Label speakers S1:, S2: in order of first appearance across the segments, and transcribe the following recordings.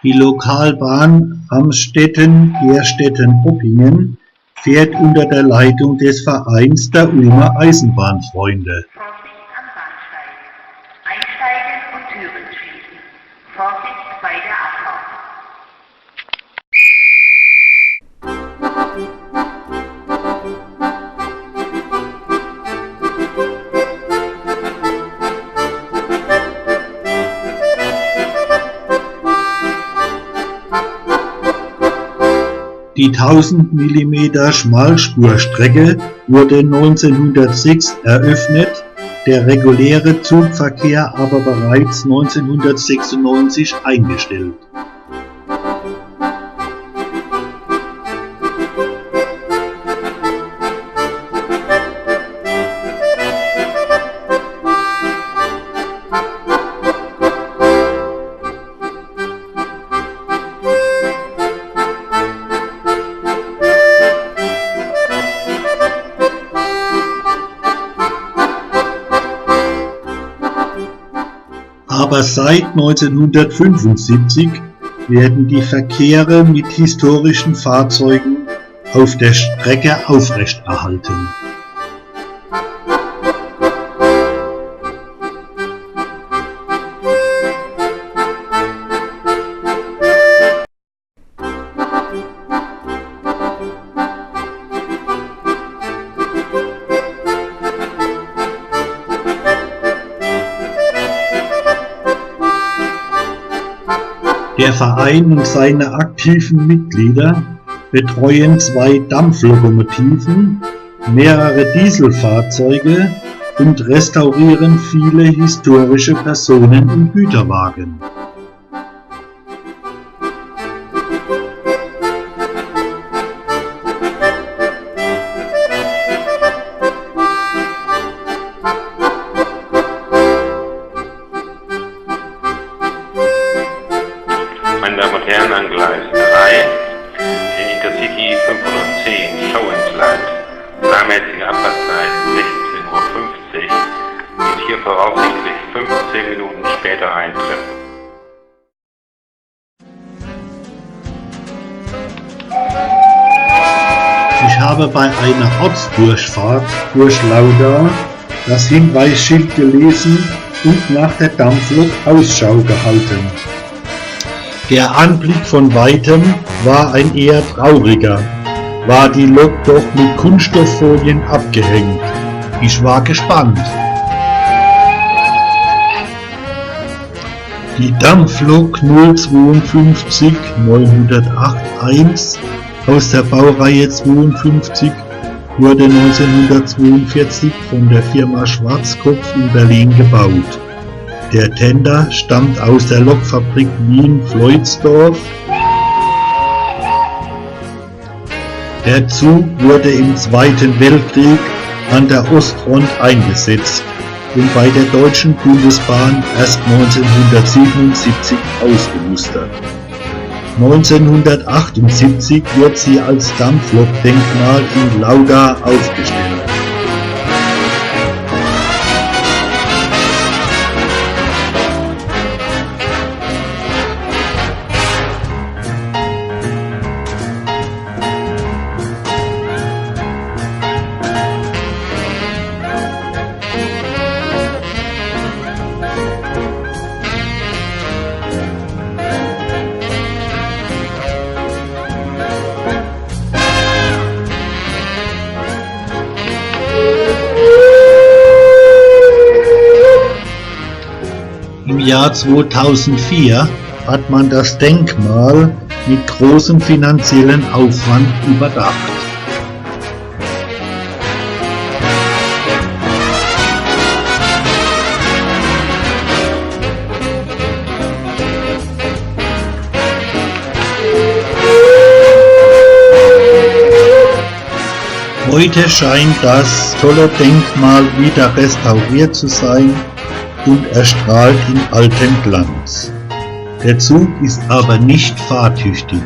S1: Die Lokalbahn Amstetten-Gerstetten-Oppingen fährt unter der Leitung des Vereins der Ulmer Eisenbahnfreunde.
S2: Vorsicht am Bahnsteig. Einsteigen und Türen schließen. Vorsicht bei der Abfahrt.
S1: Die 1000 mm Schmalspurstrecke wurde 1906 eröffnet, der reguläre Zugverkehr aber bereits 1996 eingestellt. Aber seit 1975 werden die Verkehre mit historischen Fahrzeugen auf der Strecke aufrechterhalten. Der Verein und seine aktiven Mitglieder betreuen 2 Dampflokomotiven, mehrere Dieselfahrzeuge und restaurieren viele historische Personen- und Güterwagen.
S3: Meine Damen und Herren, an Gleis 3 in Intercity 510 Schauinsland. Planmäßige Abfahrtszeit 16:50 Uhr und hier voraussichtlich 15 Minuten später eintreffen.
S1: Ich habe bei einer Ortsdurchfahrt durch Lauda das Hinweisschild gelesen und nach der Dampflok Ausschau gehalten. Der Anblick von weitem war ein eher trauriger, war die Lok doch mit Kunststofffolien abgehängt. Ich war gespannt. Die Dampflok 052 908-1 aus der Baureihe 52 wurde 1942 von der Firma Schwarzkopf in Berlin gebaut. Der Tender stammt aus der Lokfabrik Wien-Floidsdorf. Der Zug wurde im Zweiten Weltkrieg an der Ostfront eingesetzt und bei der Deutschen Bundesbahn erst 1977 ausgemustert. 1978 wird sie als Dampflokdenkmal in Lauda aufgestellt. Im Jahr 2004 hat man das Denkmal mit großem finanziellen Aufwand überdacht. Heute scheint das tolle Denkmal wieder restauriert zu sein und erstrahlt in altem Glanz. Der Zug ist aber nicht fahrtüchtig.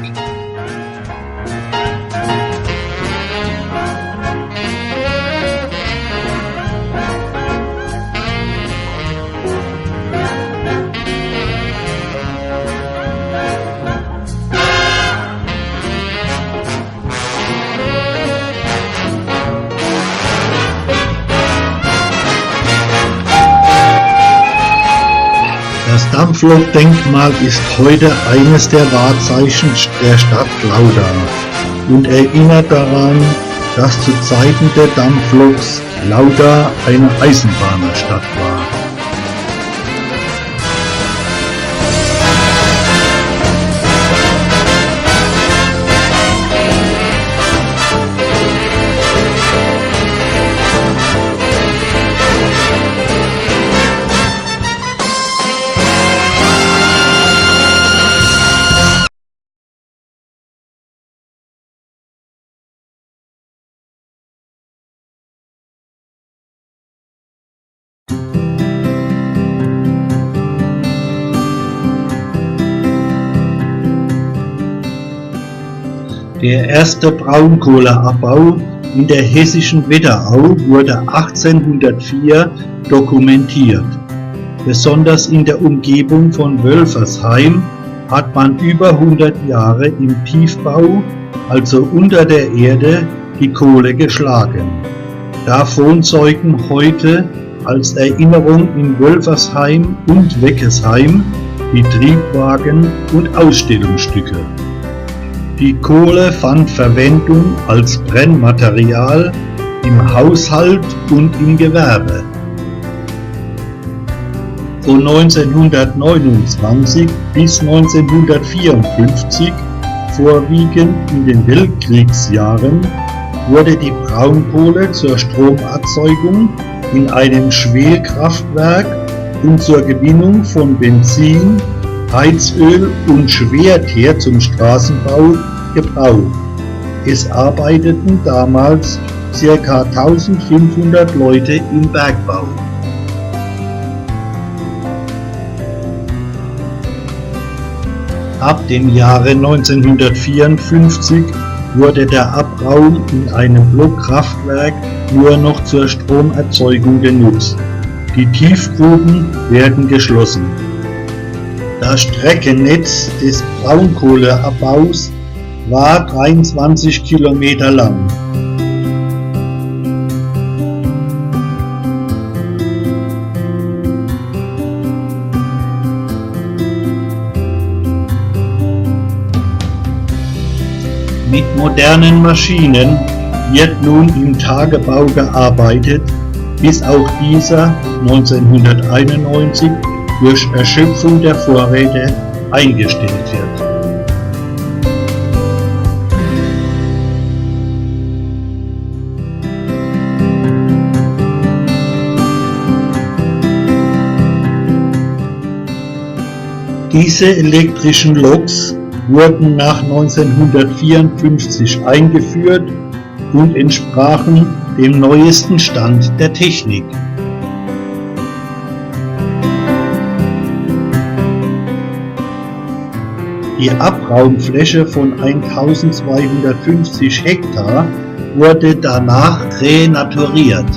S1: Dampflokdenkmal ist heute eines der Wahrzeichen der Stadt Lauda und erinnert daran, dass zu Zeiten der Dampfloks Lauda eine Eisenbahnerstadt war. Der erste Braunkohleabbau in der hessischen Wetterau wurde 1804 dokumentiert. Besonders in der Umgebung von Wölfersheim hat man über 100 Jahre im Tiefbau, also unter der Erde, die Kohle geschlagen. Davon zeugen heute als Erinnerung in Wölfersheim und Weckesheim die Triebwagen und Ausstellungsstücke. Die Kohle fand Verwendung als Brennmaterial im Haushalt und im Gewerbe. Von 1929 bis 1954, vorwiegend in den Weltkriegsjahren, wurde die Braunkohle zur Stromerzeugung in einem Schwerkraftwerk und zur Gewinnung von Benzin, Heizöl und Schwerteer zum Straßenbau gebraucht. Es arbeiteten damals ca. 1500 Leute im Bergbau. Ab dem Jahre 1954 wurde der Abraum in einem Blockkraftwerk nur noch zur Stromerzeugung genutzt. Die Tiefgruben werden geschlossen. Das Streckennetz des Braunkohleabbaus war 23 Kilometer lang. Mit modernen Maschinen wird nun im Tagebau gearbeitet, bis auch dieser 1991 durch Erschöpfung der Vorräte eingestellt wird. Diese elektrischen Loks wurden nach 1954 eingeführt und entsprachen dem neuesten Stand der Technik. Die Abraumfläche von 1250 Hektar wurde danach renaturiert.